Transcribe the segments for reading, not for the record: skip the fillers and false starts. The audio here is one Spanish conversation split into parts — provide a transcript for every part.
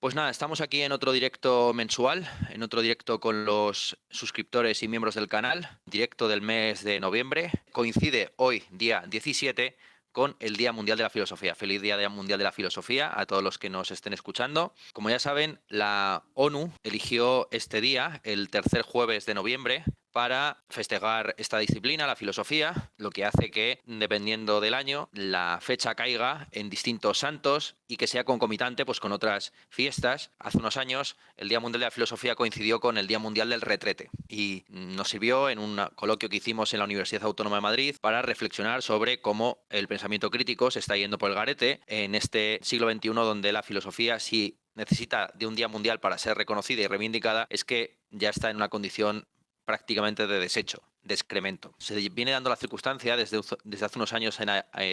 Pues nada, estamos aquí en otro directo mensual, en otro directo con los suscriptores y miembros del canal, directo del mes de noviembre. Coincide hoy, día 17, con el Día Mundial de la Filosofía. Feliz Día Mundial de la Filosofía a todos los que nos estén escuchando. Como ya saben, la ONU eligió este día, el tercer jueves de noviembre, para festejar esta disciplina, la filosofía, lo que hace que, dependiendo del año, la fecha caiga en distintos santos y que sea concomitante pues, con otras fiestas. Hace unos años el Día Mundial de la Filosofía coincidió con el Día Mundial del Retrete y nos sirvió en un coloquio que hicimos en la Universidad Autónoma de Madrid para reflexionar sobre cómo el pensamiento crítico se está yendo por el garete en este siglo XXI, donde la filosofía sí necesita de un día mundial para ser reconocida y reivindicada, es que ya está en una condición prácticamente de desecho, de excremento. Se viene dando la circunstancia desde hace unos años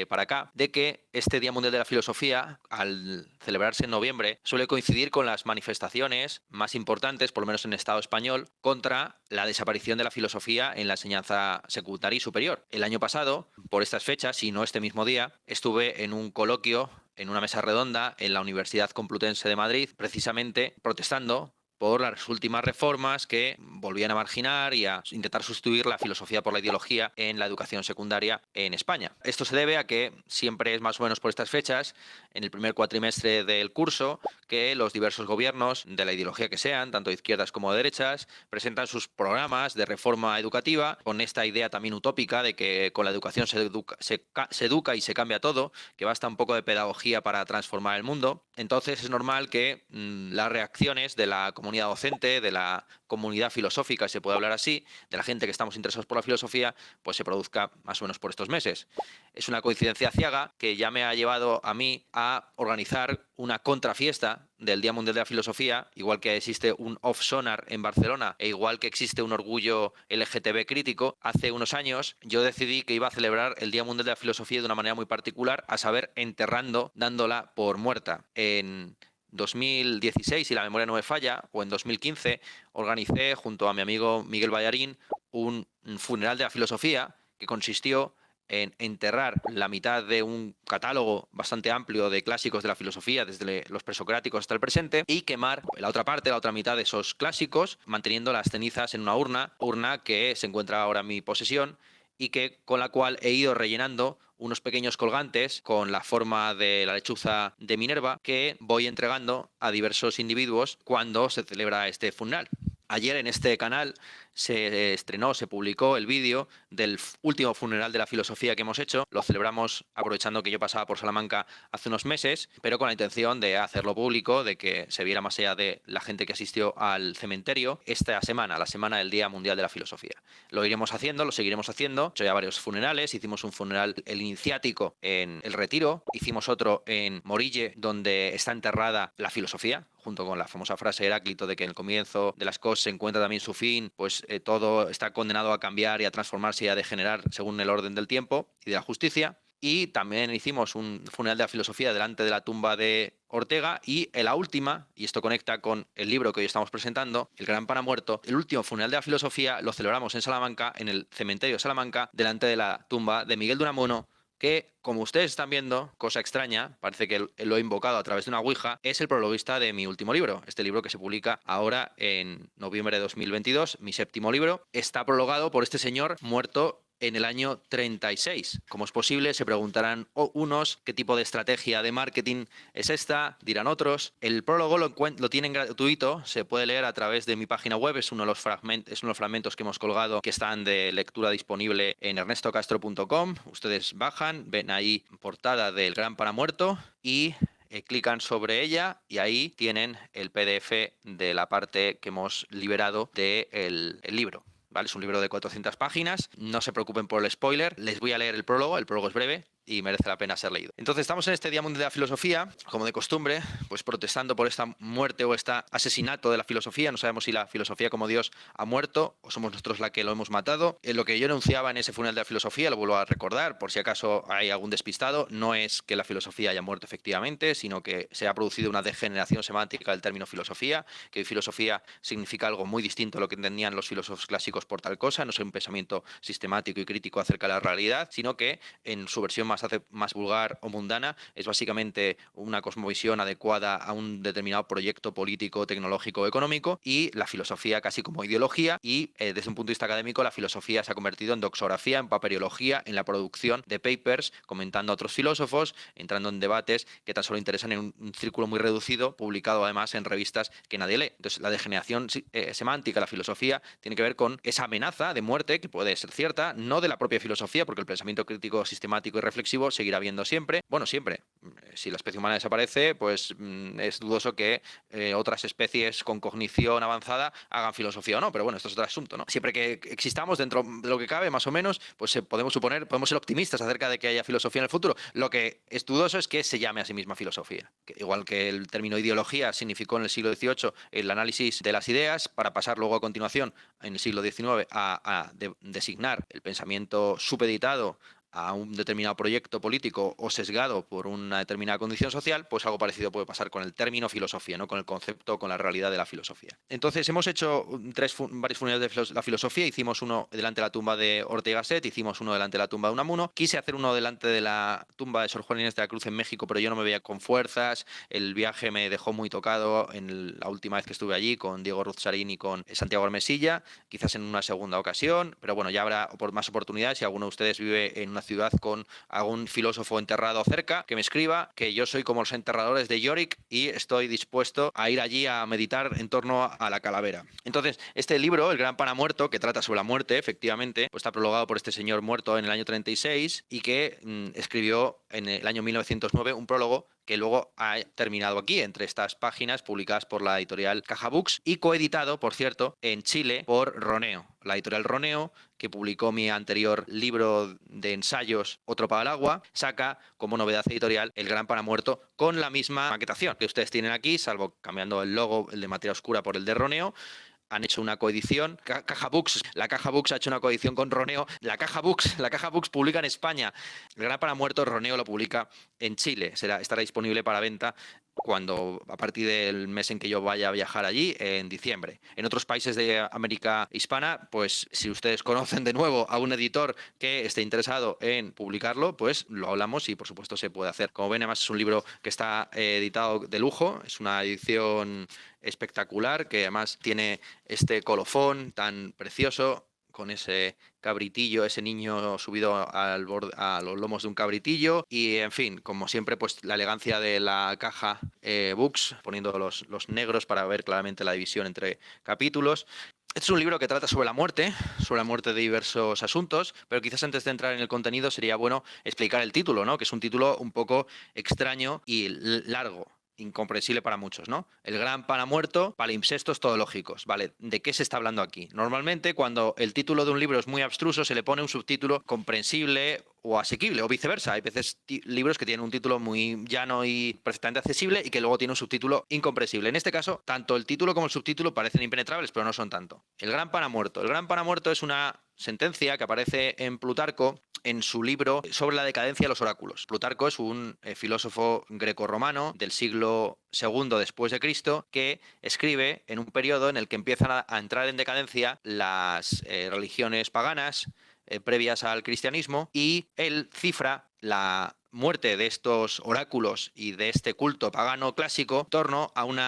para acá de que este Día Mundial de la Filosofía, al celebrarse en noviembre, suele coincidir con las manifestaciones más importantes, por lo menos en el Estado español, contra la desaparición de la filosofía en la enseñanza secundaria y superior. El año pasado, por estas fechas, y no este mismo día, estuve en un coloquio, en una mesa redonda, en la Universidad Complutense de Madrid, precisamente protestando por las últimas reformas que volvían a marginar y a intentar sustituir la filosofía por la ideología en la educación secundaria en España. Esto se debe a que siempre es más o menos por estas fechas, en el primer cuatrimestre del curso, que los diversos gobiernos, de la ideología que sean, tanto de izquierdas como de derechas, presentan sus programas de reforma educativa con esta idea también utópica de que con la educación se educa y se cambia todo, que basta un poco de pedagogía para transformar el mundo. Entonces es normal que las reacciones de la comunidad docente, de la comunidad filosófica, si se puede hablar así, de la gente que estamos interesados por la filosofía, pues se produzca más o menos por estos meses. Es una coincidencia ciaga que ya me ha llevado a mí a organizar una contrafiesta del Día Mundial de la Filosofía, igual que existe un Off Sonar en Barcelona e igual que existe un orgullo LGTB crítico. Hace unos años yo decidí que iba a celebrar el Día Mundial de la Filosofía de una manera muy particular, a saber, enterrando, dándola por muerta. En 2016, si la memoria no me falla, o en 2015, organicé junto a mi amigo Miguel Ballarín un funeral de la filosofía que consistió en enterrar la mitad de un catálogo bastante amplio de clásicos de la filosofía, desde los presocráticos hasta el presente, y quemar la otra parte, la otra mitad de esos clásicos, manteniendo las cenizas en una urna que se encuentra ahora en mi posesión y con la cual he ido rellenando unos pequeños colgantes con la forma de la lechuza de Minerva que voy entregando a diversos individuos cuando se celebra este funeral. Ayer en este canal se publicó el vídeo del último funeral de la filosofía que hemos hecho. Lo celebramos aprovechando que yo pasaba por Salamanca hace unos meses, pero con la intención de hacerlo público, de que se viera más allá de la gente que asistió al cementerio esta semana, la semana del Día Mundial de la Filosofía. Lo iremos haciendo, lo seguiremos haciendo. He hecho ya varios funerales. Hicimos un funeral, el iniciático, en El Retiro. Hicimos otro en Morille, donde está enterrada la filosofía, junto con la famosa frase de Heráclito de que en el comienzo de las cosas se encuentra también su fin, pues todo está condenado a cambiar y a transformarse y a degenerar según el orden del tiempo y de la justicia. Y también hicimos un funeral de la filosofía delante de la tumba de Ortega y en la última, y esto conecta con el libro que hoy estamos presentando, El Gran Paramuerto, el último funeral de la filosofía lo celebramos en Salamanca, en el cementerio de Salamanca, delante de la tumba de Miguel de Unamuno, que, como ustedes están viendo, cosa extraña, parece que lo he invocado a través de una ouija, es el prologuista de mi último libro. Este libro que se publica ahora en noviembre de 2022, mi séptimo libro, está prologado por este señor muerto en el año 36. ¿Cómo es posible? Se preguntarán unos qué tipo de estrategia de marketing es esta, dirán otros. El prólogo lo tienen gratuito, se puede leer a través de mi página web, es uno de los fragmentos que hemos colgado que están de lectura disponible en ernestocastro.com. Ustedes bajan, ven ahí portada del Gran Paramuerto y clican sobre ella y ahí tienen el PDF de la parte que hemos liberado del libro. ¿Vale? Es un libro de 400 páginas, no se preocupen por el spoiler, les voy a leer el prólogo es breve y merece la pena ser leído. Entonces estamos en este Día Mundial de la Filosofía, como de costumbre, pues protestando por esta muerte o este asesinato de la filosofía. No sabemos si la filosofía como Dios ha muerto o somos nosotros la que lo hemos matado. Lo que yo enunciaba en ese funeral de la filosofía, lo vuelvo a recordar por si acaso hay algún despistado, no es que la filosofía haya muerto efectivamente, sino que se ha producido una degeneración semántica del término filosofía, que hoy filosofía significa algo muy distinto a lo que entendían los filósofos clásicos por tal cosa, no es un pensamiento sistemático y crítico acerca de la realidad, sino que en su versión más vulgar o mundana, es básicamente una cosmovisión adecuada a un determinado proyecto político, tecnológico o económico, y la filosofía casi como ideología, y desde un punto de vista académico la filosofía se ha convertido en doxografía, en paperiología, en la producción de papers, comentando a otros filósofos, entrando en debates que tan solo interesan en un círculo muy reducido, publicado además en revistas que nadie lee. Entonces, la degeneración semántica, la filosofía, tiene que ver con esa amenaza de muerte, que puede ser cierta, no de la propia filosofía, porque el pensamiento crítico, sistemático y reflexivo seguirá habiendo siempre. Bueno, siempre. Si la especie humana desaparece, pues es dudoso que otras especies con cognición avanzada hagan filosofía o no, pero bueno, esto es otro asunto, ¿no? Siempre que existamos dentro de lo que cabe, más o menos, pues podemos ser optimistas acerca de que haya filosofía en el futuro. Lo que es dudoso es que se llame a sí misma filosofía. Que, igual que el término ideología significó en el siglo XVIII el análisis de las ideas, para pasar luego a continuación, en el siglo XIX, a designar el pensamiento supeditado a un determinado proyecto político o sesgado por una determinada condición social, pues algo parecido puede pasar con el término filosofía, ¿no? Con el concepto, con la realidad de la filosofía. Entonces hemos hecho varios funerales de la filosofía. Hicimos uno delante de la tumba de Ortega y Gasset, hicimos uno delante de la tumba de Unamuno, quise hacer uno delante de la tumba de Sor Juana Inés de la Cruz en México, pero yo no me veía con fuerzas, el viaje me dejó muy tocado en la última vez que estuve allí con Diego Ruzzarín y con Santiago Armesilla, quizás en una segunda ocasión, pero bueno, ya habrá más oportunidades. Si alguno de ustedes vive en una ciudad con algún filósofo enterrado cerca, que me escriba, que yo soy como los enterradores de Yorick y estoy dispuesto a ir allí a meditar en torno a la calavera. Entonces, este libro, El Gran Pana Muerto, que trata sobre la muerte, efectivamente, pues está prologado por este señor muerto en el año 36 y que escribió en el año 1909 un prólogo que luego ha terminado aquí, entre estas páginas publicadas por la editorial Caja Books y coeditado, por cierto, en Chile por Roneo, la editorial Roneo, que publicó mi anterior libro de ensayos, Otro para el agua, saca como novedad editorial El Gran Pana Muerto con la misma maquetación que ustedes tienen aquí, salvo cambiando el logo, el de materia oscura, por el de Roneo. Han hecho una coedición, la Caja Books ha hecho una coedición con Roneo, la Caja Books publica en España, El Gran Pana Muerto, Roneo lo publica en Chile, estará disponible para venta a partir del mes en que yo vaya a viajar allí, en diciembre. En otros países de América hispana, pues si ustedes conocen de nuevo a un editor que esté interesado en publicarlo, pues lo hablamos y por supuesto se puede hacer. Como ven, además es un libro que está editado de lujo, es una edición espectacular, que además tiene este colofón tan precioso, con ese cabritillo, ese niño subido a los lomos de un cabritillo, y en fin, como siempre, pues la elegancia de la Caja Books, poniendo los negros para ver claramente la división entre capítulos. Este es un libro que trata sobre la muerte de diversos asuntos, pero quizás antes de entrar en el contenido sería bueno explicar el título, ¿no? Que es un título un poco extraño y largo, incomprensible para muchos, ¿no? El Gran Pana Muerto, palimpsestos todológicos. Vale, ¿de qué se está hablando aquí? Normalmente, cuando el título de un libro es muy abstruso, se le pone un subtítulo comprensible o asequible, o viceversa. Hay veces libros que tienen un título muy llano y perfectamente accesible y que luego tiene un subtítulo incomprensible. En este caso, tanto el título como el subtítulo parecen impenetrables, pero no son tanto. El Gran Pana Muerto. El Gran Pana Muerto es una sentencia que aparece en Plutarco en su libro sobre la decadencia de los oráculos. Plutarco es un filósofo grecorromano del siglo II después de Cristo, que escribe en un periodo en el que empiezan a entrar en decadencia las religiones paganas previas al cristianismo, y él cifra la muerte de estos oráculos y de este culto pagano clásico en torno a un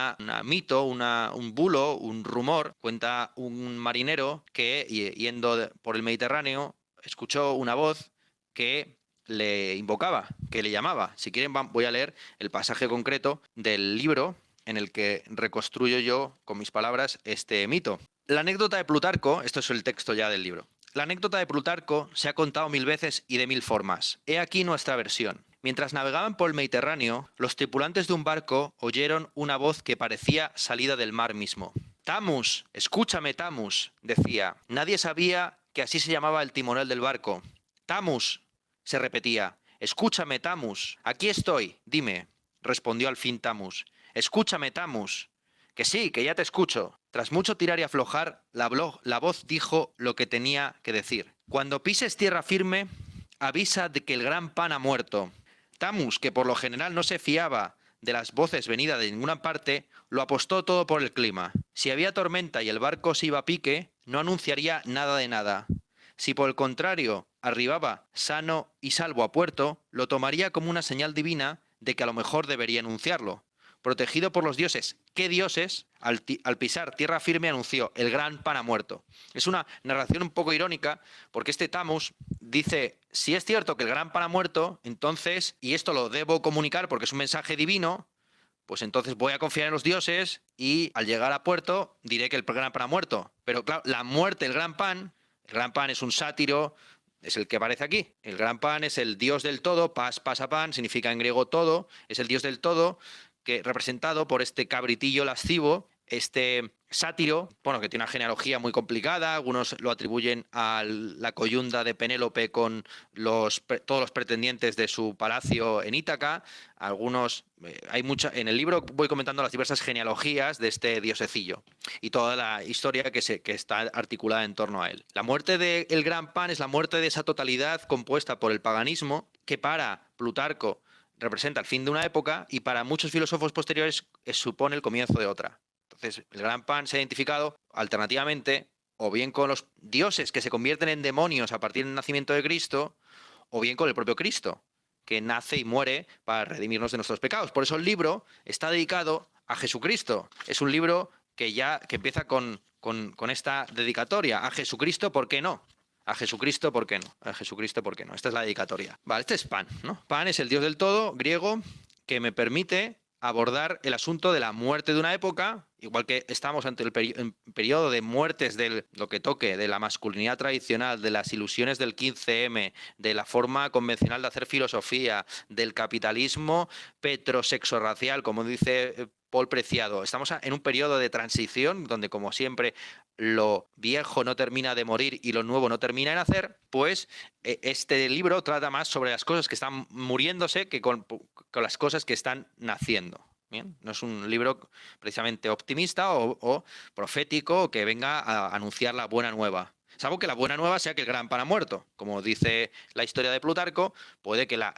mito, un bulo, un rumor. Cuenta un marinero que, yendo por el Mediterráneo, escuchó una voz que le invocaba, que le llamaba. Si quieren, voy a leer el pasaje concreto del libro en el que reconstruyo yo, con mis palabras, este mito. La anécdota de Plutarco, esto es el texto ya del libro. La anécdota de Plutarco se ha contado 1000 veces y de 1000 formas. He aquí nuestra versión. Mientras navegaban por el Mediterráneo, los tripulantes de un barco oyeron una voz que parecía salida del mar mismo. «Tamus, escúchame, Tamus», decía. Nadie sabía que así se llamaba el timonel del barco. «Tamus», se repetía. «Escúchame, Tamus. Aquí estoy, dime», respondió al fin Tamus. «Escúchame, Tamus». «Que sí, que ya te escucho». Tras mucho tirar y aflojar, la voz dijo lo que tenía que decir. «Cuando pises tierra firme, avisa de que el gran pan ha muerto». Tamus, que por lo general no se fiaba de las voces venidas de ninguna parte, lo apostó todo por el clima. Si había tormenta y el barco se iba a pique, no anunciaría nada de nada. Si por el contrario arribaba sano y salvo a puerto, lo tomaría como una señal divina de que a lo mejor debería anunciarlo. Protegido por los dioses. ¿Qué dioses? Al pisar tierra firme anunció, el gran pan ha muerto. Es una narración un poco irónica, porque este Tammuz dice, si es cierto que el gran pan ha muerto, entonces, y esto lo debo comunicar porque es un mensaje divino, pues entonces voy a confiar en los dioses y al llegar a puerto diré que el gran pan ha muerto. Pero claro, la muerte, el gran pan es un sátiro, es el que aparece aquí. El gran pan es el dios del todo, pas, pasa pan, significa en griego todo, es el dios del todo, que representado por este cabritillo lascivo, este sátiro, bueno, que tiene una genealogía muy complicada, algunos lo atribuyen a la coyunda de Penélope con todos los pretendientes de su palacio en Ítaca, algunos, en el libro voy comentando las diversas genealogías de este diosecillo y toda la historia que está articulada en torno a él. La muerte del gran pan es la muerte de esa totalidad compuesta por el paganismo que para Plutarco representa el fin de una época y para muchos filósofos posteriores supone el comienzo de otra. Entonces, el gran pan se ha identificado alternativamente o bien con los dioses que se convierten en demonios a partir del nacimiento de Cristo, o bien con el propio Cristo, que nace y muere para redimirnos de nuestros pecados. Por eso el libro está dedicado a Jesucristo. Es un libro que empieza con esta dedicatoria. A Jesucristo, ¿por qué no? A Jesucristo, ¿por qué no? A Jesucristo, ¿por qué no? Esta es la dedicatoria. Vale, este es Pan, ¿no? Pan es el dios del todo, griego, que me permite abordar el asunto de la muerte de una época, igual que estamos ante el periodo de muertes de lo que toque, de la masculinidad tradicional, de las ilusiones del 15M, de la forma convencional de hacer filosofía, del capitalismo petrosexorracial, como dice Paul Preciado. Estamos en un periodo de transición donde, como siempre, lo viejo no termina de morir y lo nuevo no termina de nacer, pues este libro trata más sobre las cosas que están muriéndose que con las cosas que están naciendo. ¿Bien? No es un libro precisamente optimista o profético o que venga a anunciar la buena nueva. Salvo que la buena nueva sea que el gran pan ha muerto. Como dice la historia de Plutarco, puede que la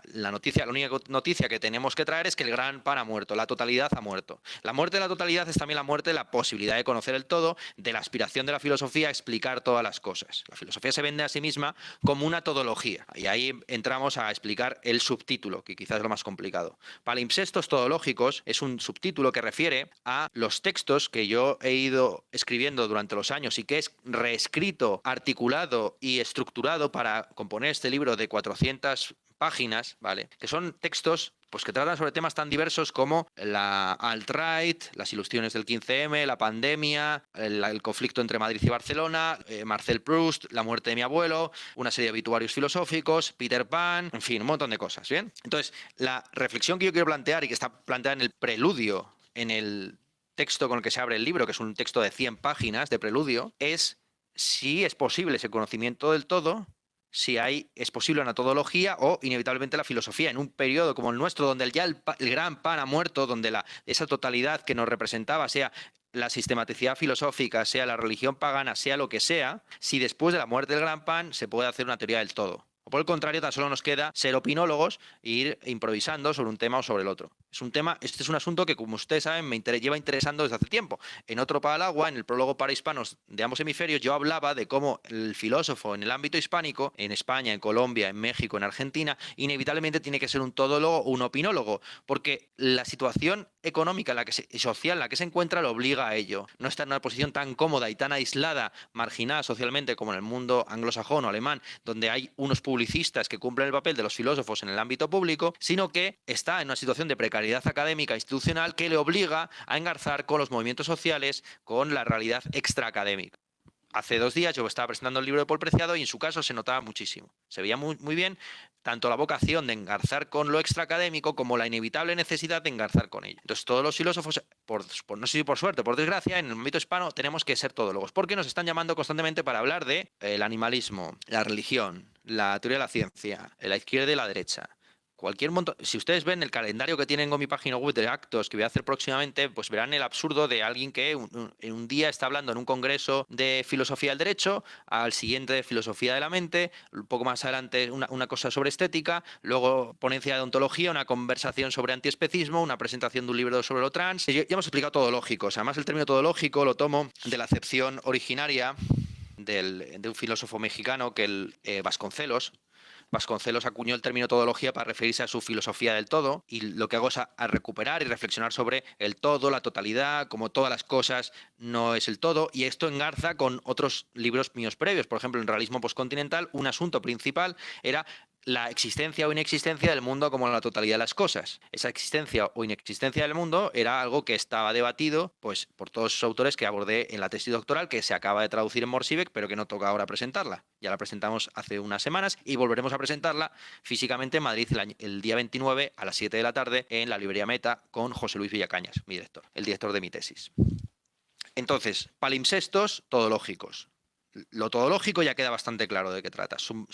única noticia que tenemos que traer es que el gran pan ha muerto, la totalidad ha muerto. La muerte de la totalidad es también la muerte de la posibilidad de conocer el todo, de la aspiración de la filosofía a explicar todas las cosas. La filosofía se vende a sí misma como una todología. Y ahí entramos a explicar el subtítulo, que quizás es lo más complicado. Palimpsestos todológicos es un subtítulo que refiere a los textos que yo he ido escribiendo durante los años y que es reescrito, articulado y estructurado para componer este libro de 400 páginas, ¿vale? Que son textos pues, que tratan sobre temas tan diversos como la alt-right, las ilusiones del 15M, la pandemia, el conflicto entre Madrid y Barcelona, Marcel Proust, la muerte de mi abuelo, una serie de obituarios filosóficos, Peter Pan, en fin, un montón de cosas, ¿bien? Entonces, la reflexión que yo quiero plantear y que está planteada en el preludio, en el texto con el que se abre el libro, que es un texto de 100 páginas de preludio, es si es posible ese conocimiento del todo, si es posible una todología o inevitablemente la filosofía en un periodo como el nuestro, donde ya el gran pan ha muerto, donde esa totalidad que nos representaba, sea la sistematicidad filosófica, sea la religión pagana, sea lo que sea, si después de la muerte del gran pan se puede hacer una teoría del todo. O por el contrario, tan solo nos queda ser opinólogos e ir improvisando sobre un tema o sobre el otro. Este es un asunto que, como ustedes saben, me lleva interesando desde hace tiempo. En Otro para el agua, en el prólogo para hispanos de ambos hemisferios, yo hablaba de cómo el filósofo en el ámbito hispánico, en España, en Colombia, en México, en Argentina, inevitablemente tiene que ser un todólogo o un opinólogo, porque la situación económica y social en la que se encuentra lo obliga a ello. No está en una posición tan cómoda y tan aislada, marginada socialmente como en el mundo anglosajón o alemán, donde hay unos publicistas que cumplen el papel de los filósofos en el ámbito público, sino que está en una situación de precariedad académica institucional que le obliga a engarzar con los movimientos sociales, con la realidad extraacadémica. Hace 2 días yo estaba presentando el libro de Paul Preciado y en su caso se notaba muchísimo. Se veía muy, muy bien tanto la vocación de engarzar con lo extraacadémico como la inevitable necesidad de engarzar con ello. Entonces todos los filósofos, no sé si por suerte o por desgracia, en el ámbito hispano tenemos que ser todólogos, porque nos están llamando constantemente para hablar de el animalismo, la religión, la teoría de la ciencia, la izquierda y la derecha. Cualquier montón. Si ustedes ven el calendario que tienen en mi página web de actos que voy a hacer próximamente, pues verán el absurdo de alguien que en un día está hablando en un congreso de filosofía del derecho, al siguiente de filosofía de la mente, un poco más adelante una cosa sobre estética, luego ponencia de ontología, una conversación sobre antiespecismo, una presentación de un libro sobre lo trans. Ya hemos explicado todológicos. Además, el término todológico lo tomo de la acepción originaria de un filósofo mexicano que Vasconcelos. Vasconcelos acuñó el término todología para referirse a su filosofía del todo, y lo que hago es a recuperar y reflexionar sobre el todo, la totalidad, como todas las cosas no es el todo, y esto engarza con otros libros míos previos. Por ejemplo, en Realismo Postcontinental, un asunto principal era la existencia o inexistencia del mundo como la totalidad de las cosas. Esa existencia o inexistencia del mundo era algo que estaba debatido pues, por todos esos autores que abordé en la tesis doctoral, que se acaba de traducir en Morsibec, pero que no toca ahora presentarla. Ya la presentamos hace unas semanas y volveremos a presentarla físicamente en Madrid el día 29 a las 7 de la tarde en la librería Meta con José Luis Villacañas, mi director, el director de mi tesis. Entonces, palimpsestos todológicos. Lo todológico ya queda bastante claro de qué trata. Son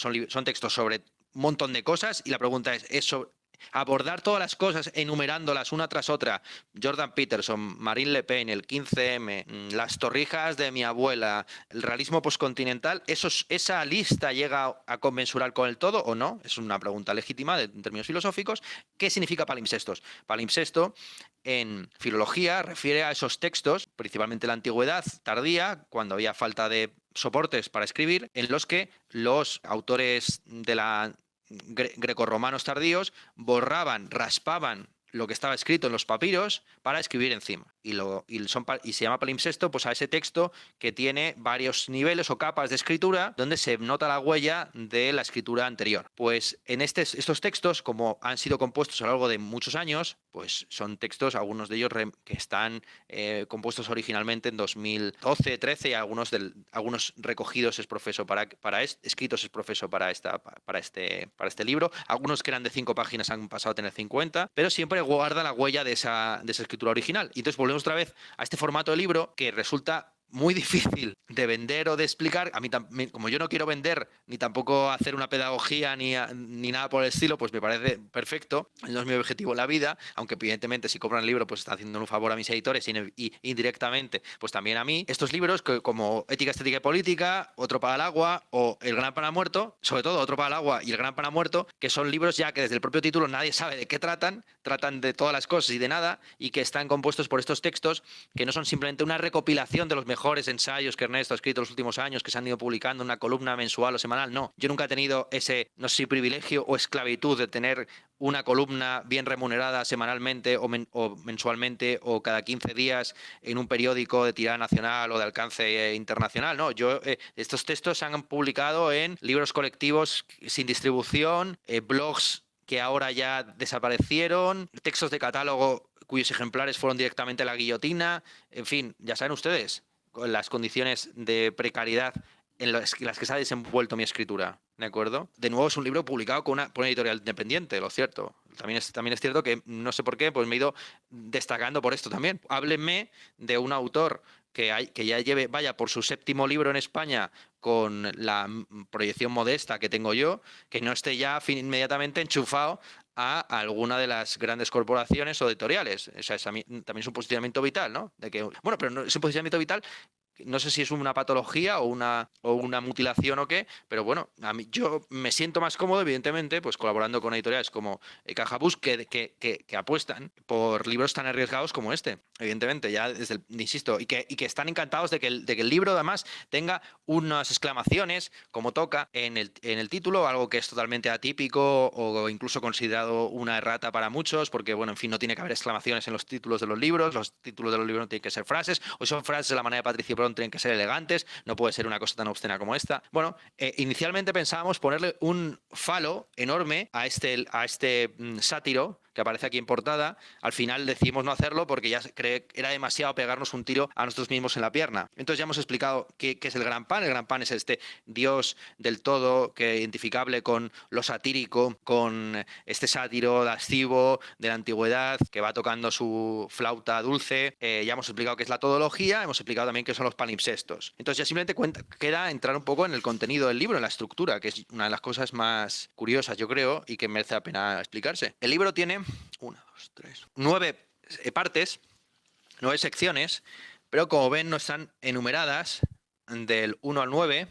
textos sobre un montón de cosas y la pregunta es sobre abordar todas las cosas enumerándolas una tras otra. Jordan Peterson, Marine Le Pen, el 15M, las torrijas de mi abuela, el realismo postcontinental, ¿esa lista llega a conmensurar con el todo o no? Es una pregunta legítima en términos filosóficos. ¿Qué significa palimpsestos? Palimpsesto en filología refiere a esos textos, principalmente la antigüedad tardía, cuando había falta de soportes para escribir, en los que los autores de la grecorromanos tardíos borraban, raspaban lo que estaba escrito en los papiros para escribir encima. Y se llama palimpsesto pues a ese texto que tiene varios niveles o capas de escritura donde se nota la huella de la escritura anterior. Pues en estos textos, como han sido compuestos a lo largo de muchos años, pues son textos, algunos de ellos que están compuestos originalmente en 2012, 13 y algunos recogidos escritos es profeso para este libro. Algunos que eran de 5 páginas han pasado a tener 50, pero siempre guarda la huella de esa escritura original. Y entonces volvemos otra vez a este formato de libro que resulta muy difícil de vender o de explicar. A mí, como yo no quiero vender ni tampoco hacer una pedagogía ni nada por el estilo, pues me parece perfecto. No es mi objetivo en la vida, aunque evidentemente si compran el libro pues está haciendo un favor a mis editores y indirectamente pues también a mí. Estos libros como Ética, Estética y Política, Otro para el agua o El Gran Pana Muerto, sobre todo Otro para el agua y El Gran Pana Muerto, que son libros ya que desde el propio título nadie sabe de qué tratan de todas las cosas y de nada, y que están compuestos por estos textos que no son simplemente una recopilación de los mejores ensayos que Ernesto ha escrito en los últimos años, que se han ido publicando en una columna mensual o semanal. No, yo nunca he tenido ese, no sé si privilegio o esclavitud de tener una columna bien remunerada semanalmente o mensualmente o cada 15 días en un periódico de tirada nacional o de alcance internacional. No, estos textos se han publicado en libros colectivos sin distribución, blogs que ahora ya desaparecieron, textos de catálogo cuyos ejemplares fueron directamente a la guillotina. En fin, ya saben ustedes las condiciones de precariedad en las que se ha desenvuelto mi escritura, ¿de acuerdo? De nuevo, es un libro publicado por una editorial independiente, lo cierto. También es cierto que, no sé por qué, pues me he ido destacando por esto también. Háblenme de un autor que ya vaya por su 7º libro en España con la proyección modesta que tengo yo, que no esté ya inmediatamente enchufado a alguna de las grandes corporaciones o editoriales. O sea, también es un posicionamiento vital, ¿no? Bueno, pero no, es un posicionamiento vital. No sé si es una patología o una mutilación o qué, pero bueno, yo me siento más cómodo, evidentemente, pues colaborando con editoriales como Cajabús que apuestan por libros tan arriesgados como este, evidentemente, ya insisto, y que están encantados de que el libro además tenga unas exclamaciones, como toca en el título, algo que es totalmente atípico o incluso considerado una errata para muchos, porque, bueno, en fin, no tiene que haber exclamaciones en los títulos de los libros no tienen que ser frases, o son frases de la manera de Patricio tienen que ser elegantes, no puede ser una cosa tan obscena como esta. Bueno, inicialmente pensábamos ponerle un falo enorme a este sátiro que aparece aquí en portada. Al final decidimos no hacerlo porque ya era demasiado pegarnos un tiro a nosotros mismos en la pierna. Entonces ya hemos explicado qué es el Gran Pan. El Gran Pan es este dios del todo que identificable con lo satírico, con este sátiro lascivo de la antigüedad que va tocando su flauta dulce. Ya hemos explicado qué es la todología, hemos explicado también qué son los palimpsestos. Entonces ya simplemente queda entrar un poco en el contenido del libro, en la estructura, que es una de las cosas más curiosas, yo creo, y que merece la pena explicarse. El libro tiene 9 partes, 9 secciones, pero como ven no están enumeradas del 1 al 9,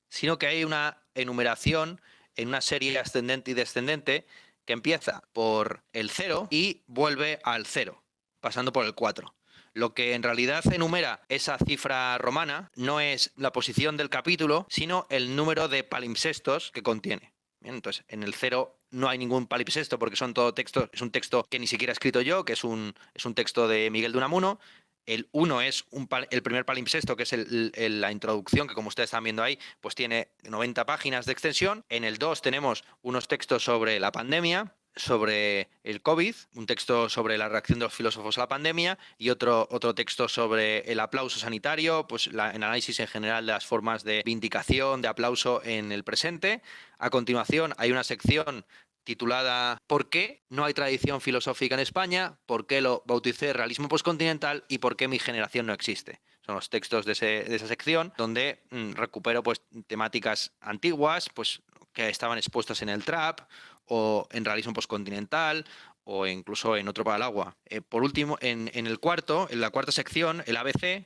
sino que hay una enumeración en una serie ascendente y descendente que empieza por el 0 y vuelve al 0, pasando por el 4. Lo que en realidad enumera esa cifra romana no es la posición del capítulo, sino el número de palimpsestos que contiene. Bien, entonces, en el 0 no hay ningún palimpsesto porque son todo textos, es un texto que ni siquiera he escrito yo, que es un texto de Miguel de Unamuno. El 1 es el primer palimpsesto, que es la introducción, que como ustedes están viendo ahí, pues tiene 90 páginas de extensión. En el 2 tenemos unos textos sobre la pandemia, sobre el COVID, un texto sobre la reacción de los filósofos a la pandemia y otro texto sobre el aplauso sanitario, pues el análisis en general de las formas de vindicación, de aplauso en el presente. A continuación hay una sección titulada ¿Por qué no hay tradición filosófica en España? ¿Por qué lo bauticé realismo postcontinental? ¿Y por qué mi generación no existe? Son los textos de esa sección donde recupero pues temáticas antiguas pues que estaban expuestas en el trap o en realismo postcontinental o incluso en otro para el agua. Por último, en la cuarta sección, el ABC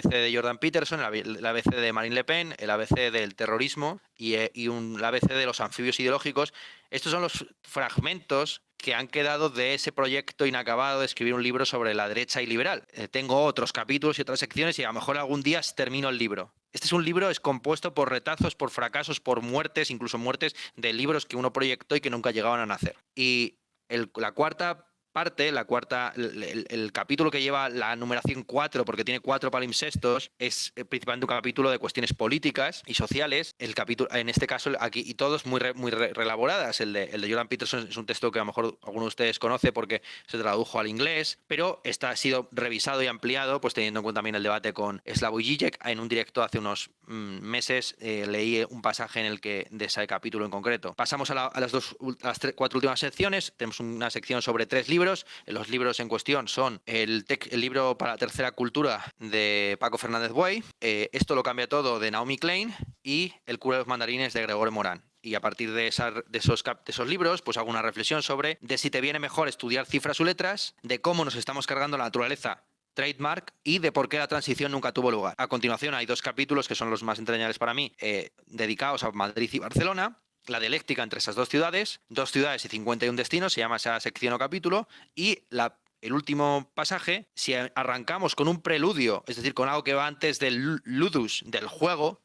de Jordan Peterson, el ABC de Marine Le Pen, el ABC del terrorismo y el ABC de los anfibios ideológicos. Estos son los fragmentos que han quedado de ese proyecto inacabado de escribir un libro sobre la derecha y liberal. Tengo otros capítulos y otras secciones y a lo mejor algún día termino el libro. Este es un libro compuesto por retazos, por fracasos, por muertes, incluso muertes de libros que uno proyectó y que nunca llegaban a nacer. Y la cuarta parte, el capítulo que lleva la numeración 4, porque tiene 4 palimpsestos, es principalmente un capítulo de cuestiones políticas y sociales. El capítulo, en este caso, aquí, y todos muy reelaboradas. El de Jordan Peterson es un texto que a lo mejor alguno de ustedes conoce porque se tradujo al inglés, pero ha sido revisado y ampliado, pues teniendo en cuenta también el debate con Slavoj Žižek. En un directo hace unos meses leí un pasaje en el que de ese capítulo en concreto. Pasamos a las 4 últimas secciones. Tenemos una sección sobre 3 libros. Los libros en cuestión son el libro para la tercera cultura de Paco Fernández Buey, Esto lo cambia todo de Naomi Klein y El cura de los mandarines de Gregorio Morán. Y a partir de esos libros, pues hago una reflexión sobre de si te viene mejor estudiar cifras o letras, de cómo nos estamos cargando la naturaleza trademark y de por qué la transición nunca tuvo lugar. A continuación hay 2 capítulos que son los más entrañables para mí, dedicados a Madrid y Barcelona. La dialéctica entre esas 2 ciudades y 51 destinos, se llama esa sección o capítulo, y el último pasaje, si arrancamos con un preludio, es decir, con algo que va antes del ludus, del juego,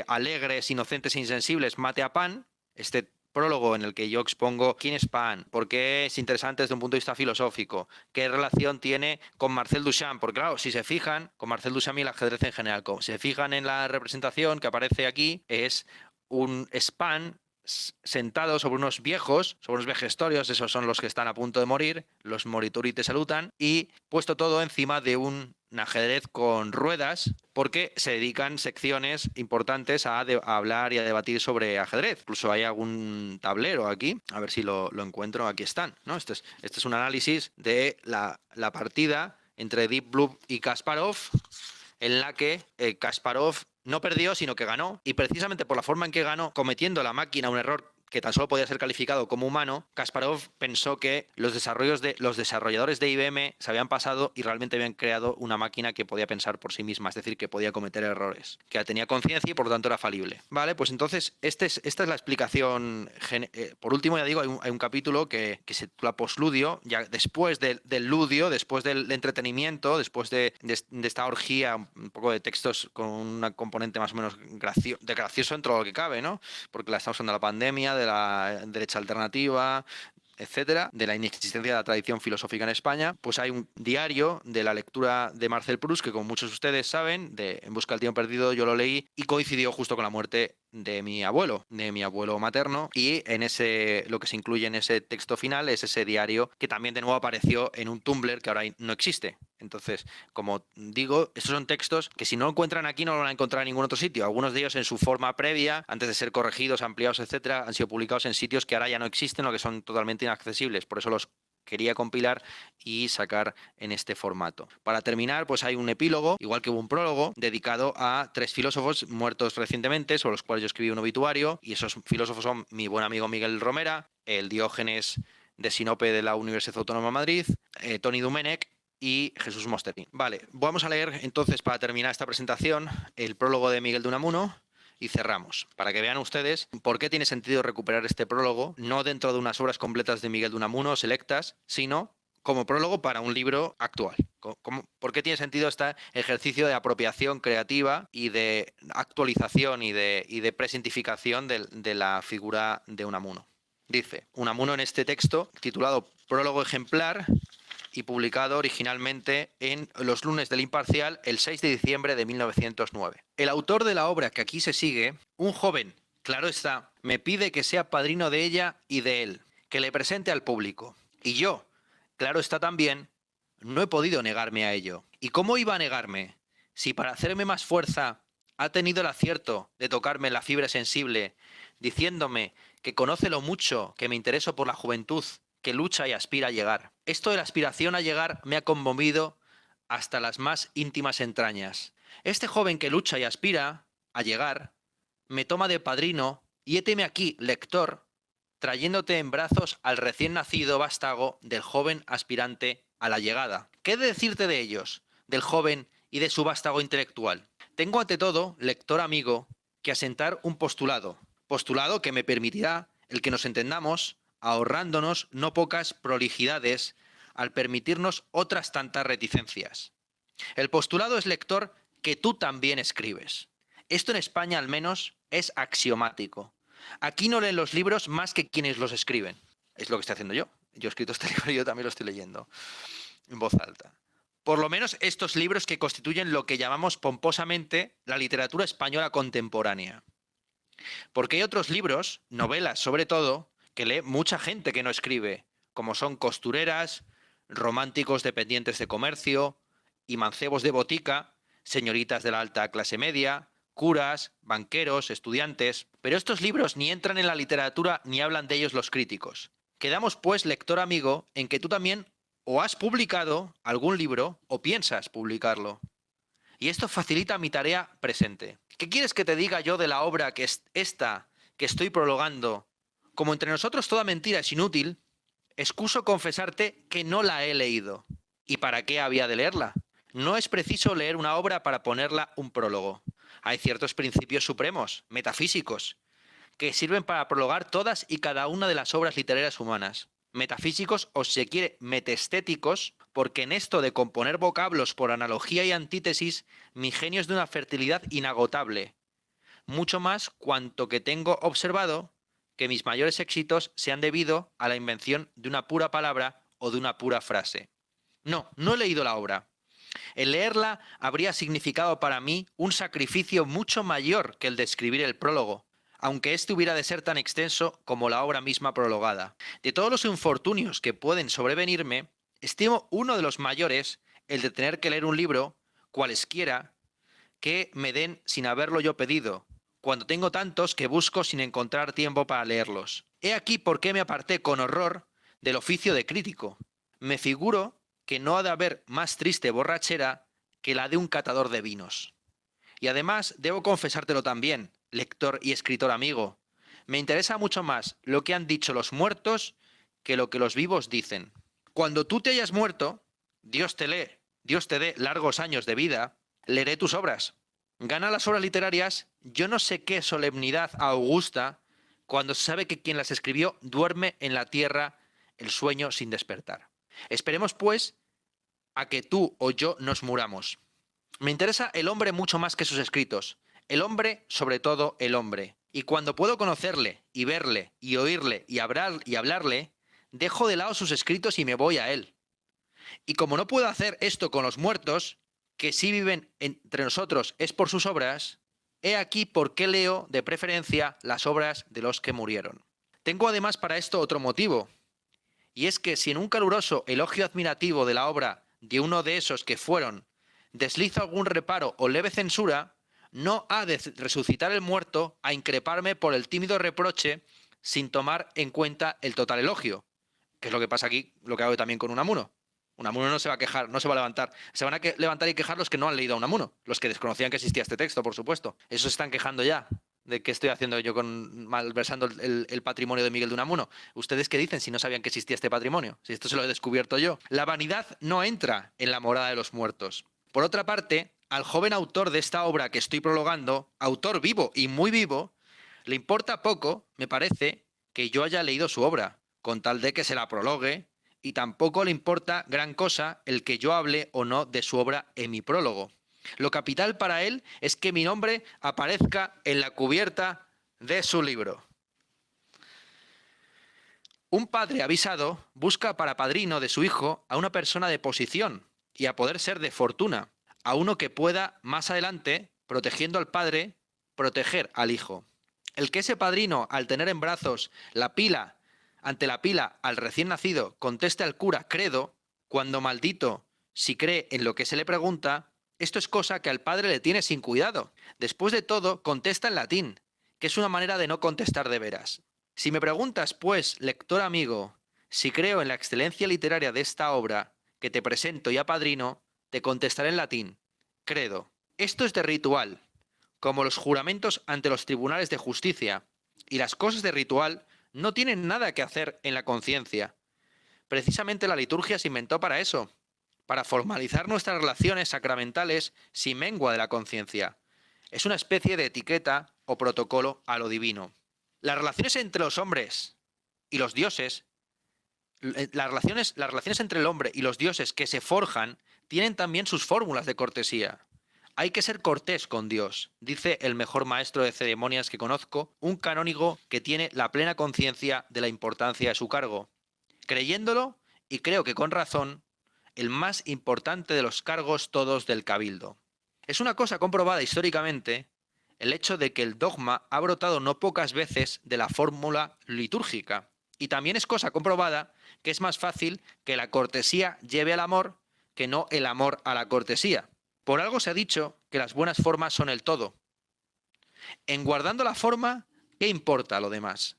alegres, inocentes e insensibles, mate a Pan, este prólogo en el que yo expongo quién es Pan, por qué es interesante desde un punto de vista filosófico, qué relación tiene con Marcel Duchamp, porque claro, si se fijan, con Marcel Duchamp y el ajedrez en general, si se fijan en la representación que aparece aquí, es un Pan sentado sobre unos viejos, sobre unos vejestorios, esos son los que están a punto de morir, los morituri te salutan, y puesto todo encima de un ajedrez con ruedas, porque se dedican secciones importantes a hablar y a debatir sobre ajedrez. Incluso hay algún tablero aquí, a ver si lo encuentro, aquí están, ¿no? Este es un análisis de la partida entre Deep Blue y Kasparov, en la que Kasparov no perdió, sino que ganó, y precisamente por la forma en que ganó, cometiendo la máquina un error que tan solo podía ser calificado como humano, Kasparov pensó que los desarrolladores de IBM se habían pasado y realmente habían creado una máquina que podía pensar por sí misma, es decir, que podía cometer errores, que tenía conciencia y por lo tanto era falible. Vale, pues entonces esta es la explicación. Por último, ya digo, hay un capítulo que se titula Postludio, ya después del ludio, después del entretenimiento, después de esta orgía, un poco de textos con una componente más o menos gracioso dentro de lo que cabe, ¿no? Porque la estamos usando la pandemia, de la derecha alternativa, etcétera, de la inexistencia de la tradición filosófica en España. Pues hay un diario de la lectura de Marcel Proust que, como muchos de ustedes saben, de En busca del tiempo perdido, yo lo leí y coincidió justo con la muerte de mi abuelo materno, y lo que se incluye en ese texto final es ese diario que también de nuevo apareció en un Tumblr que ahora no existe. Entonces, como digo, estos son textos que si no lo encuentran aquí no lo van a encontrar en ningún otro sitio. Algunos de ellos en su forma previa, antes de ser corregidos, ampliados, etcétera, han sido publicados en sitios que ahora ya no existen o que son totalmente inaccesibles. Por eso los quería compilar y sacar en este formato. Para terminar, pues hay un epílogo, igual que hubo un prólogo, dedicado a 3 filósofos muertos recientemente, sobre los cuales yo escribí un obituario, y esos filósofos son mi buen amigo Miguel Romera, el Diógenes de Sinope de la Universidad Autónoma de Madrid, Toni Domenech y Jesús Mosterin. Vale, vamos a leer entonces, para terminar esta presentación, el prólogo de Miguel de Unamuno y cerramos, para que vean ustedes por qué tiene sentido recuperar este prólogo, no dentro de unas obras completas de Miguel de Unamuno selectas, sino como prólogo para un libro actual. ¿Por qué tiene sentido este ejercicio de apropiación creativa y de actualización y de presentificación de la figura de Unamuno? Dice, Unamuno en este texto, titulado Prólogo ejemplar y publicado originalmente en Los lunes del Imparcial el 6 de diciembre de 1909. El autor de la obra que aquí se sigue, un joven, claro está, me pide que sea padrino de ella y de él, que le presente al público. Y yo, claro está también, no he podido negarme a ello. ¿Y cómo iba a negarme? Si para hacerme más fuerza ha tenido el acierto de tocarme la fibra sensible, diciéndome que conoce lo mucho que me intereso por la juventud, que lucha y aspira a llegar. Esto de la aspiración a llegar me ha conmovido hasta las más íntimas entrañas. Este joven que lucha y aspira a llegar me toma de padrino y héteme aquí, lector, trayéndote en brazos al recién nacido vástago del joven aspirante a la llegada. ¿Qué he de decirte de ellos, del joven y de su vástago intelectual? Tengo ante todo, lector amigo, que asentar un postulado que me permitirá el que nos entendamos, ahorrándonos no pocas prolijidades al permitirnos otras tantas reticencias. El postulado es, lector, que tú también escribes. Esto en España al menos es axiomático. Aquí no leen los libros más que quienes los escriben. Es lo que estoy haciendo yo. Yo he escrito este libro y yo también lo estoy leyendo en voz alta. Por lo menos estos libros que constituyen lo que llamamos pomposamente la literatura española contemporánea. Porque hay otros libros, novelas sobre todo, que lee mucha gente que no escribe, como son costureras, románticos dependientes de comercio y mancebos de botica, señoritas de la alta clase media, curas, banqueros, estudiantes. Pero estos libros ni entran en la literatura ni hablan de ellos los críticos. Quedamos, pues, lector amigo, en que tú también o has publicado algún libro o piensas publicarlo. Y esto facilita mi tarea presente. ¿Qué quieres que te diga yo de la obra que es esta que estoy prologando? Como entre nosotros toda mentira es inútil, excuso confesarte que no la he leído. ¿Y para qué había de leerla? No es preciso leer una obra para ponerla un prólogo. Hay ciertos principios supremos, metafísicos, que sirven para prologar todas y cada una de las obras literarias humanas. Metafísicos o, si se quiere, metestéticos, porque en esto de componer vocablos por analogía y antítesis, mi genio es de una fertilidad inagotable. Mucho más cuanto que tengo observado que mis mayores éxitos se han debido a la invención de una pura palabra o de una pura frase. No he leído la obra. El leerla habría significado para mí un sacrificio mucho mayor que el de escribir el prólogo, aunque éste hubiera de ser tan extenso como la obra misma prologada. De todos los infortunios que pueden sobrevenirme, estimo uno de los mayores el de tener que leer un libro, cualesquiera, que me den sin haberlo yo pedido, cuando tengo tantos que busco sin encontrar tiempo para leerlos. He aquí por qué me aparté con horror del oficio de crítico. Me figuro que no ha de haber más triste borrachera que la de un catador de vinos. Y además, debo confesártelo también, lector y escritor amigo, me interesa mucho más lo que han dicho los muertos que lo que los vivos dicen. Cuando tú te hayas muerto, Dios te dé largos años de vida, leeré tus obras. Gana las obras literarias, yo no sé qué solemnidad augusta, cuando se sabe que quien las escribió duerme en la tierra el sueño sin despertar. Esperemos, pues, a que tú o yo nos muramos. Me interesa el hombre mucho más que sus escritos. El hombre, sobre todo el hombre. Y cuando puedo conocerle, y verle, y oírle, y hablarle, dejo de lado sus escritos y me voy a él. Y como no puedo hacer esto con los muertos, que sí viven entre nosotros es por sus obras, he aquí por qué leo de preferencia las obras de los que murieron. Tengo además para esto otro motivo, y es que si en un caluroso elogio admirativo de la obra de uno de esos que fueron deslizo algún reparo o leve censura, no ha de resucitar el muerto a increparme por el tímido reproche sin tomar en cuenta el total elogio, que es lo que pasa aquí, lo que hago también con Unamuno. Unamuno no se va a quejar, no se va a levantar. Se van a levantar y quejar los que no han leído a Unamuno, los que desconocían que existía este texto, por supuesto. Esos se están quejando ya de qué estoy haciendo yo con malversando el patrimonio de Miguel de Unamuno. ¿Ustedes qué dicen si no sabían que existía este patrimonio? Si esto se lo he descubierto yo. La vanidad no entra en la morada de los muertos. Por otra parte, al joven autor de esta obra que estoy prologando, autor vivo y muy vivo, le importa poco, me parece, que yo haya leído su obra, con tal de que se la prologue y tampoco le importa gran cosa el que yo hable o no de su obra en mi prólogo. Lo capital para él es que mi nombre aparezca en la cubierta de su libro. Un padre avisado busca para padrino de su hijo a una persona de posición y a poder ser de fortuna, a uno que pueda más adelante, protegiendo al padre, proteger al hijo. El que ese padrino, al tener en brazos ante la pila al recién nacido, conteste al cura credo, cuando maldito, si cree en lo que se le pregunta, esto es cosa que al padre le tiene sin cuidado. Después de todo, contesta en latín, que es una manera de no contestar de veras. Si me preguntas, pues, lector amigo, si creo en la excelencia literaria de esta obra que te presento y apadrino, te contestaré en latín, credo. Esto es de ritual, como los juramentos ante los tribunales de justicia, y las cosas de ritual no tienen nada que hacer en la conciencia. Precisamente la liturgia se inventó para eso, para formalizar nuestras relaciones sacramentales sin mengua de la conciencia. Es una especie de etiqueta o protocolo a lo divino. Las relaciones entre los hombres y los dioses, las relaciones entre el hombre y los dioses que se forjan, tienen también sus fórmulas de cortesía. Hay que ser cortés con Dios, dice el mejor maestro de ceremonias que conozco, un canónigo que tiene la plena conciencia de la importancia de su cargo. Creyéndolo, y creo que con razón, el más importante de los cargos todos del cabildo. Es una cosa comprobada históricamente el hecho de que el dogma ha brotado no pocas veces de la fórmula litúrgica. Y también es cosa comprobada que es más fácil que la cortesía lleve al amor que no el amor a la cortesía. Por algo se ha dicho que las buenas formas son el todo. En guardando la forma, ¿qué importa lo demás?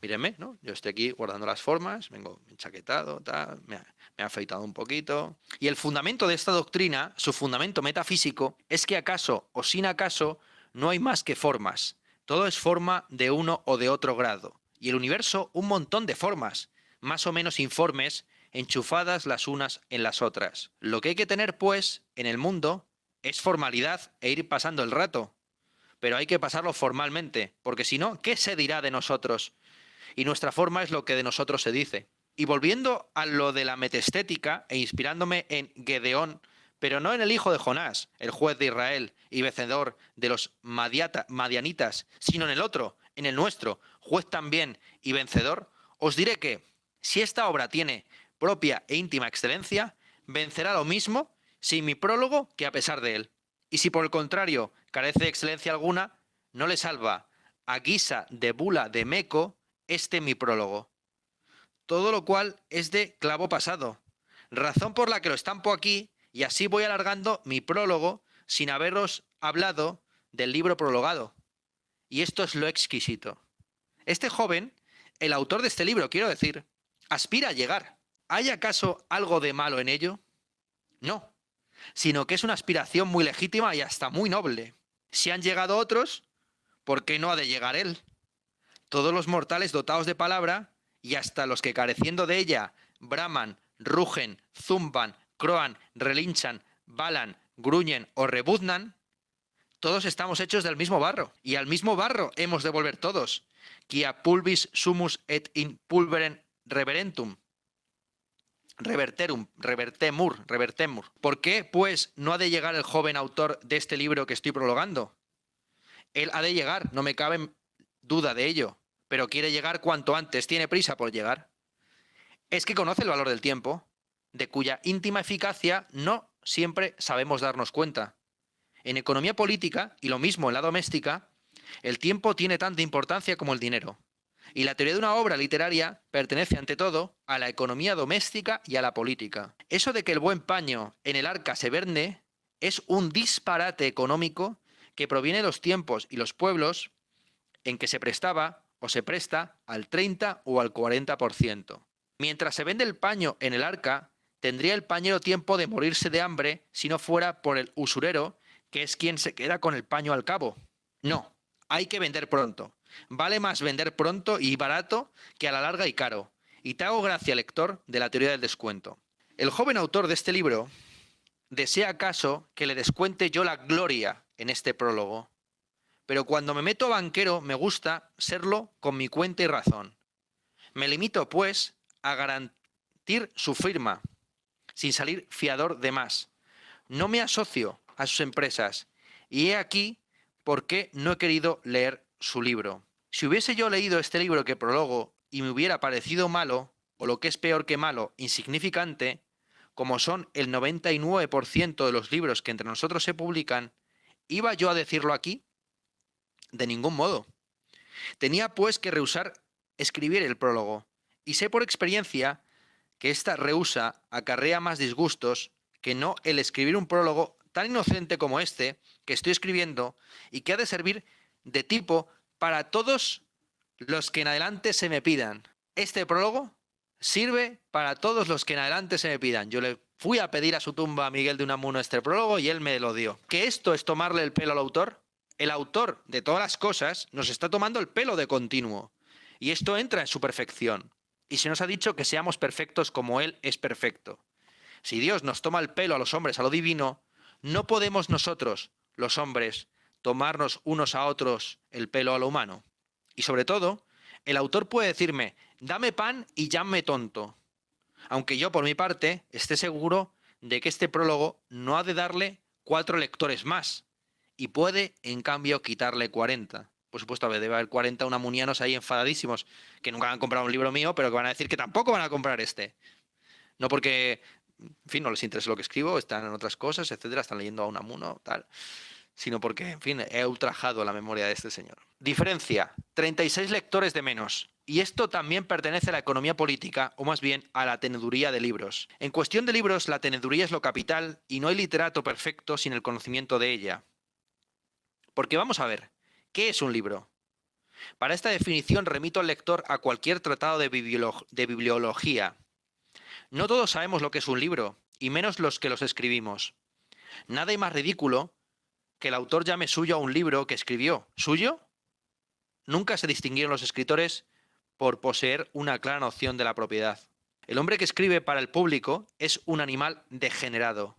Mírenme, ¿no? Yo estoy aquí guardando las formas, vengo enchaquetado, me he afeitado un poquito. Y el fundamento de esta doctrina, su fundamento metafísico, es que acaso o sin acaso no hay más que formas. Todo es forma de uno o de otro grado. Y el universo, un montón de formas, más o menos informes, enchufadas las unas en las otras. Lo que hay que tener, pues, en el mundo es formalidad e ir pasando el rato. Pero hay que pasarlo formalmente, porque si no, ¿qué se dirá de nosotros? Y nuestra forma es lo que de nosotros se dice. Y volviendo a lo de la metestética e inspirándome en Gedeón, pero no en el hijo de Jonás, el juez de Israel y vencedor de los madianitas, sino en el otro, en el nuestro, juez también y vencedor, os diré que, si esta obra tiene propia e íntima excelencia, vencerá lo mismo sin mi prólogo que a pesar de él. Y si por el contrario carece de excelencia alguna, no le salva a guisa de bula de meco mi prólogo. Todo lo cual es de clavo pasado, razón por la que lo estampo aquí y así voy alargando mi prólogo sin haberos hablado del libro prologado. Y esto es lo exquisito. Este joven, el autor de este libro, quiero decir, aspira a llegar. ¿Hay acaso algo de malo en ello? No, sino que es una aspiración muy legítima y hasta muy noble. Si han llegado otros, ¿por qué no ha de llegar él? Todos los mortales dotados de palabra, y hasta los que careciendo de ella, braman, rugen, zumban, croan, relinchan, balan, gruñen o rebuznan, todos estamos hechos del mismo barro, y al mismo barro hemos de volver todos, quia pulvis sumus et in pulverem reverentum, revertemur. ¿Por qué, pues, no ha de llegar el joven autor de este libro que estoy prologando? Él ha de llegar, no me cabe duda de ello, pero quiere llegar cuanto antes, tiene prisa por llegar. Es que conoce el valor del tiempo, de cuya íntima eficacia no siempre sabemos darnos cuenta. En economía política, y lo mismo en la doméstica, el tiempo tiene tanta importancia como el dinero. Y la teoría de una obra literaria pertenece ante todo a la economía doméstica y a la política. Eso de que el buen paño en el arca se vende es un disparate económico que proviene de los tiempos y los pueblos en que se prestaba o se presta al 30 o al 40%. Mientras se vende el paño en el arca, tendría el pañero tiempo de morirse de hambre si no fuera por el usurero, que es quien se queda con el paño al cabo. No, hay que vender pronto. Vale más vender pronto y barato que a la larga y caro. Y te hago gracia, lector, de la teoría del descuento. El joven autor de este libro desea acaso que le descuente yo la gloria en este prólogo. Pero cuando me meto banquero me gusta serlo con mi cuenta y razón. Me limito, pues, a remitir su firma, sin salir fiador de más. No me asocio a sus empresas y he aquí por qué no he querido leer su libro. Si hubiese yo leído este libro que prologo y me hubiera parecido malo, o lo que es peor que malo, insignificante, como son el 99% de los libros que entre nosotros se publican, ¿iba yo a decirlo aquí? De ningún modo. Tenía pues que rehusar escribir el prólogo, y sé por experiencia que esta rehúsa acarrea más disgustos que no el escribir un prólogo tan inocente como este que estoy escribiendo y que ha de servir de tipo para todos los que en adelante se me pidan. Este prólogo sirve para todos los que en adelante se me pidan. Yo le fui a pedir a su tumba a Miguel de Unamuno este prólogo y él me lo dio. ¿Que esto es tomarle el pelo al autor? El autor de todas las cosas nos está tomando el pelo de continuo. Y esto entra en su perfección. Y se nos ha dicho que seamos perfectos como Él es perfecto. Si Dios nos toma el pelo a los hombres a lo divino, no podemos nosotros, los hombres, tomarnos unos a otros el pelo a lo humano. Y sobre todo, el autor puede decirme, dame pan y llámame tonto. Aunque yo, por mi parte, esté seguro de que este prólogo no ha de darle 4 lectores más. Y puede, en cambio, quitarle 40. Por supuesto, debe haber 40 unamunianos ahí enfadadísimos que nunca han comprado un libro mío, pero que van a decir que tampoco van a comprar este. No porque, en fin, no les interese lo que escribo, están en otras cosas, etcétera, están leyendo a Unamuno, tal, sino porque, en fin, he ultrajado la memoria de este señor. Diferencia, 36 lectores de menos. Y esto también pertenece a la economía política, o más bien a la teneduría de libros. En cuestión de libros, la teneduría es lo capital y no hay literato perfecto sin el conocimiento de ella. Porque vamos a ver, ¿qué es un libro? Para esta definición remito al lector a cualquier tratado de bibliología. No todos sabemos lo que es un libro, y menos los que los escribimos. Nada hay más ridículo que el autor llame suyo a un libro que escribió. ¿Suyo? Nunca se distinguieron los escritores por poseer una clara noción de la propiedad. El hombre que escribe para el público es un animal degenerado.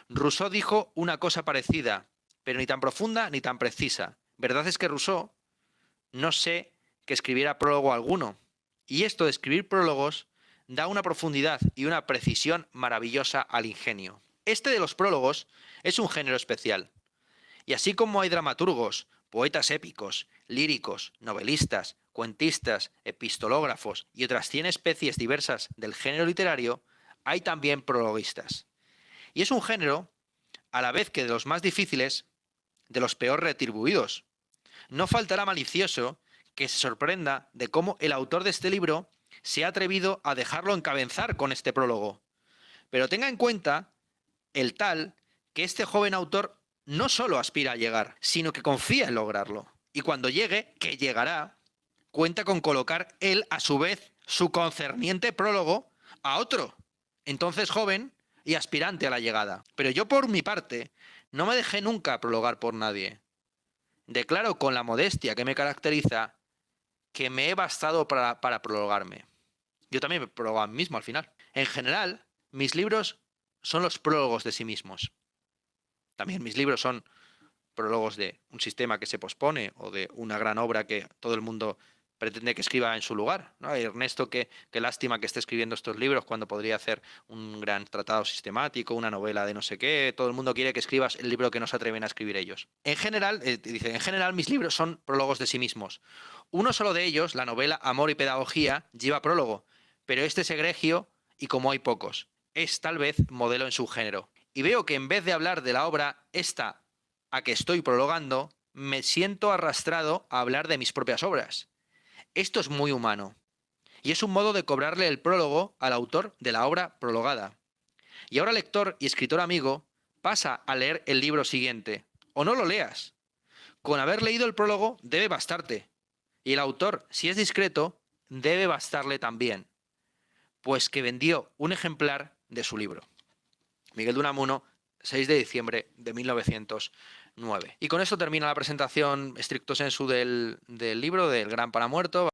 Rousseau dijo una cosa parecida, pero ni tan profunda ni tan precisa. Verdad es que Rousseau no sé que escribiera prólogo alguno. Y esto de escribir prólogos da una profundidad y una precisión maravillosa al ingenio. Este de los prólogos es un género especial. Y así como hay dramaturgos, poetas épicos, líricos, novelistas, cuentistas, epistológrafos y otras 100 especies diversas del género literario, hay también prologuistas. Y es un género, a la vez que de los más difíciles, de los peor retribuidos. No faltará malicioso que se sorprenda de cómo el autor de este libro se ha atrevido a dejarlo encabezar con este prólogo. Pero tenga en cuenta el tal que este joven autor no solo aspira a llegar, sino que confía en lograrlo. Y cuando llegue, que llegará, cuenta con colocar él, a su vez, su concerniente prólogo a otro, entonces joven y aspirante a la llegada. Pero yo, por mi parte, no me dejé nunca prologar por nadie. Declaro con la modestia que me caracteriza que me he bastado para prologarme. Yo también me prologo a mí mismo al final. En general, mis libros son los prólogos de sí mismos. También mis libros son prólogos de un sistema que se pospone o de una gran obra que todo el mundo pretende que escriba en su lugar, ¿no? Ernesto, qué lástima que esté escribiendo estos libros cuando podría hacer un gran tratado sistemático, una novela de no sé qué. Todo el mundo quiere que escribas el libro que no se atreven a escribir ellos. En general, en general mis libros son prólogos de sí mismos. Uno solo de ellos, la novela Amor y Pedagogía, lleva prólogo, pero este es egregio y como hay pocos. Es tal vez modelo en su género. Y veo que en vez de hablar de la obra esta a que estoy prologando, me siento arrastrado a hablar de mis propias obras. Esto es muy humano, y es un modo de cobrarle el prólogo al autor de la obra prologada. Y ahora, lector y escritor amigo, pasa a leer el libro siguiente, o no lo leas. Con haber leído el prólogo debe bastarte, y el autor, si es discreto, debe bastarle también, pues que vendió un ejemplar de su libro. Miguel de Unamuno, 6 de diciembre de 1909. Y con esto termina la presentación stricto sensu del libro, del Gran Paramuerto.